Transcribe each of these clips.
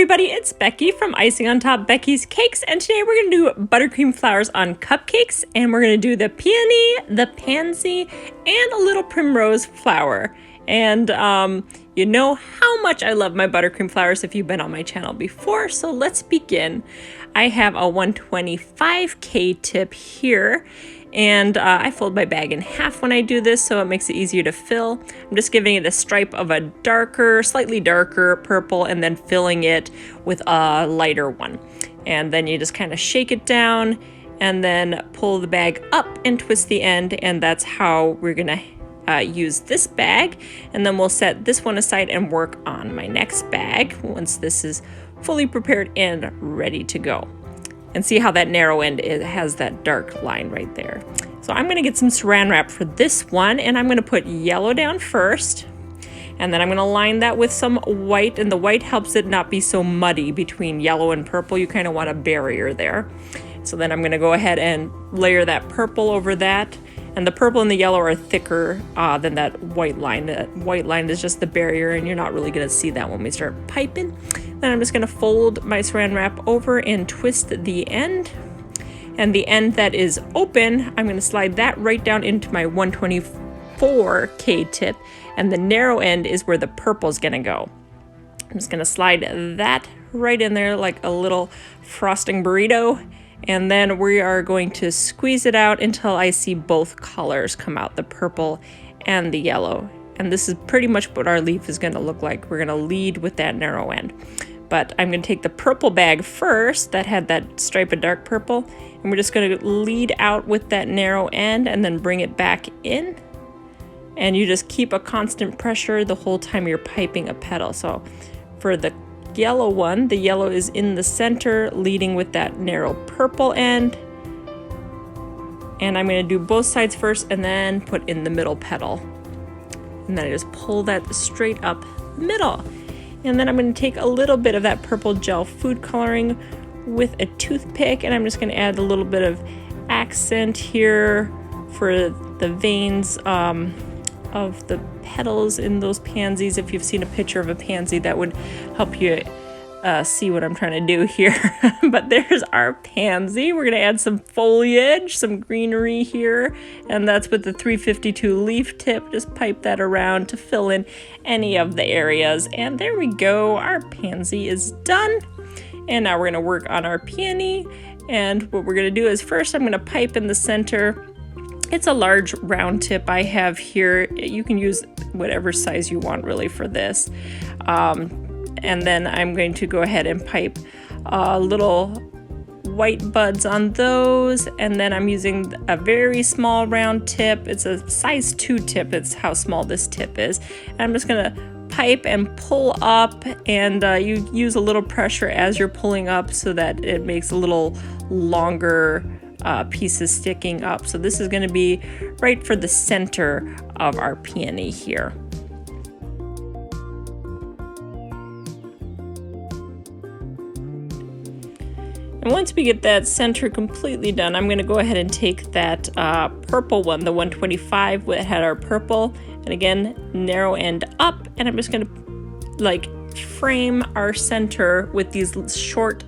everybody, it's Becky from Icing on Top Becky's Cakes, and today we're going to do buttercream flowers on cupcakes, and we're going to do the peony, the pansy, and a little primrose flower. And you know how much I love my buttercream flowers if you've been on my channel before, so let's begin. I have a 125K tip here, and I fold my bag in half when I do this, so it makes it easier to fill. I'm just giving it a stripe of a darker, slightly darker purple, and then filling it with a lighter one. And then you just kind of shake it down, and then pull the bag up and twist the end, and that's how we're gonna use this bag. And then we'll set this one aside and work on my next bag once this is fully prepared and ready to go. And see how that narrow end has that dark line right there. So I'm gonna get some saran wrap for this one, and I'm gonna put yellow down first, and then I'm gonna line that with some white, and the white helps it not be so muddy between yellow and purple. You kind of want a barrier there. So then I'm gonna go ahead and layer that purple over that, and the purple and the yellow are thicker than that white line. That white line is just the barrier, and you're not really gonna see that when we start piping. Then I'm just gonna fold my saran wrap over and twist the end. And the end that is open, I'm gonna slide that right down into my 124K tip, and the narrow end is where the purple is gonna go. I'm just gonna slide that right in there like a little frosting burrito. And then we are going to squeeze it out until I see both colors come out, the purple and the yellow. And this is pretty much what our leaf is going to look like. We're going to lead with that narrow end. But I'm going to take the purple bag first that had that stripe of dark purple, and we're just going to lead out with that narrow end and then bring it back in. And you just keep a constant pressure the whole time you're piping a petal. So for the yellow one, the yellow is in the center, leading with that narrow purple end. And I'm going to do both sides first and then put in the middle petal. And then I just pull that straight up middle. And then I'm going to take a little bit of that purple gel food coloring with a toothpick, and I'm just going to add a little bit of accent here for the veins of the petals in those pansies. If you've seen a picture of a pansy, that would help you see what I'm trying to do here. But there's our pansy. We're gonna add some foliage, some greenery here, and that's with the 352 leaf tip. Just pipe that around to fill in any of the areas. And there we go, our pansy is done. And now we're gonna work on our peony. And what we're gonna do is first I'm gonna pipe in the center. It's a large round tip I have here. You can use whatever size you want really for this. And then I'm going to go ahead and pipe little white buds on those. And then I'm using a very small round tip. It's a size 2 tip. It's how small this tip is. And I'm just gonna pipe and pull up, and you use a little pressure as you're pulling up so that it makes a little longer pieces sticking up. So this is going to be right for the center of our peony here. And once we get that center completely done, I'm going to go ahead and take that purple one, the 125 that had our purple, and again narrow end up, and I'm just going to like frame our center with these short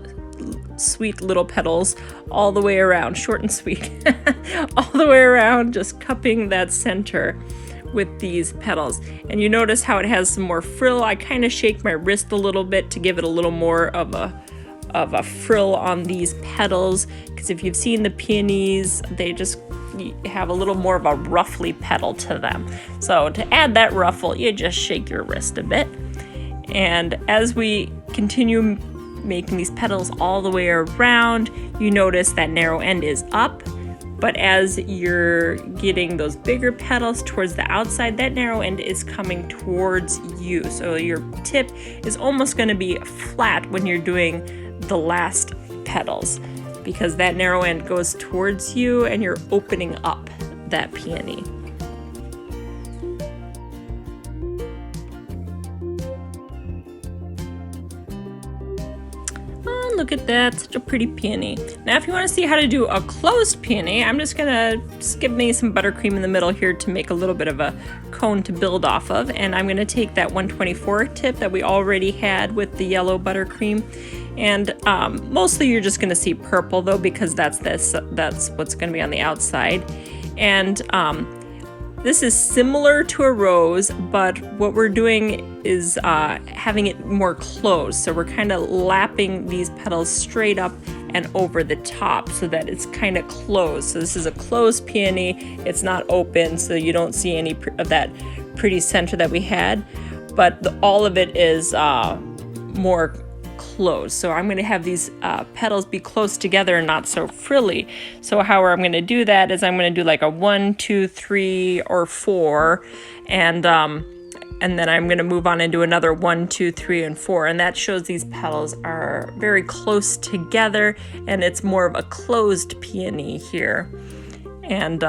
sweet little petals all the way around, short and sweet, all the way around, just cupping that center with these petals. And you notice how it has some more frill. I kind of shake my wrist a little bit to give it a little more of a frill on these petals, because if you've seen the peonies, they just have a little more of a ruffly petal to them. So to add that ruffle, you just shake your wrist a bit. And as we continue making these petals all the way around, you notice that narrow end is up, but as you're getting those bigger petals towards the outside, that narrow end is coming towards you. So your tip is almost going to be flat when you're doing the last petals, because that narrow end goes towards you and you're opening up that peony. look at that, such a pretty peony. Now if you want to see how to do a closed peony, I'm just gonna give me some buttercream in the middle here to make a little bit of a cone to build off of, and I'm gonna take that 124 tip that we already had with the yellow buttercream, and mostly you're just gonna see purple though, because that's what's gonna be on the outside. And this is similar to a rose, but what we're doing is having it more closed. So we're kind of lapping these petals straight up and over the top so that it's kind of closed. So this is a closed peony. It's not open, so you don't see any of that pretty center that we had, but all of it is more closed. So I'm going to have these petals be close together and not so frilly. So how I'm going to do that is I'm going to do like a 1, 2, 3, or 4, and then I'm going to move on and do another 1, 2, 3, and 4, and that shows these petals are very close together, and it's more of a closed peony here. And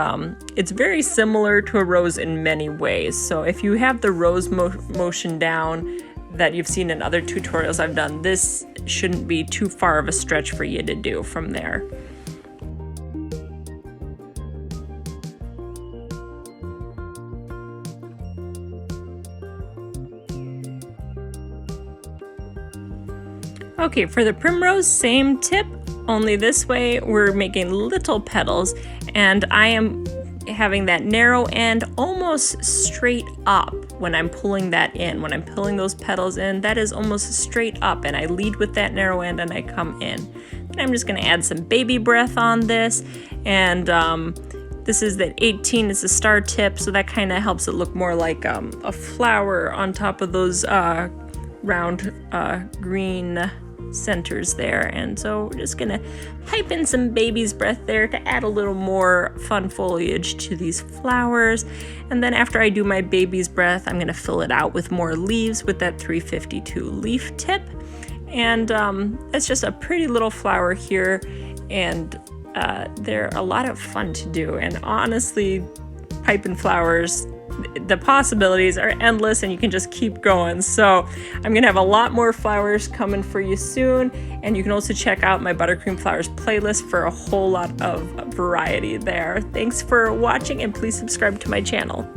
it's very similar to a rose in many ways. So if you have the rose motion down that you've seen in other tutorials I've done, this shouldn't be too far of a stretch for you to do from there. Okay, for the primrose, same tip, only this way we're making little petals, and I am having that narrow end almost straight up when I'm pulling that in. When I'm pulling those petals in, that is almost straight up, and I lead with that narrow end and I come in. And I'm just going to add some baby breath on this, and this is the 18, it's a star tip, so that kind of helps it look more like a flower on top of those round green centers there. And so we're just gonna pipe in some baby's breath there to add a little more fun foliage to these flowers. And then after I do my baby's breath, I'm gonna fill it out with more leaves with that 352 leaf tip. And it's just a pretty little flower here, and they're a lot of fun to do. And honestly, piping flowers, the possibilities are endless, and you can just keep going. So I'm gonna have a lot more flowers coming for you soon, and you can also check out my Buttercream Flowers playlist for a whole lot of variety there. Thanks for watching, and please subscribe to my channel.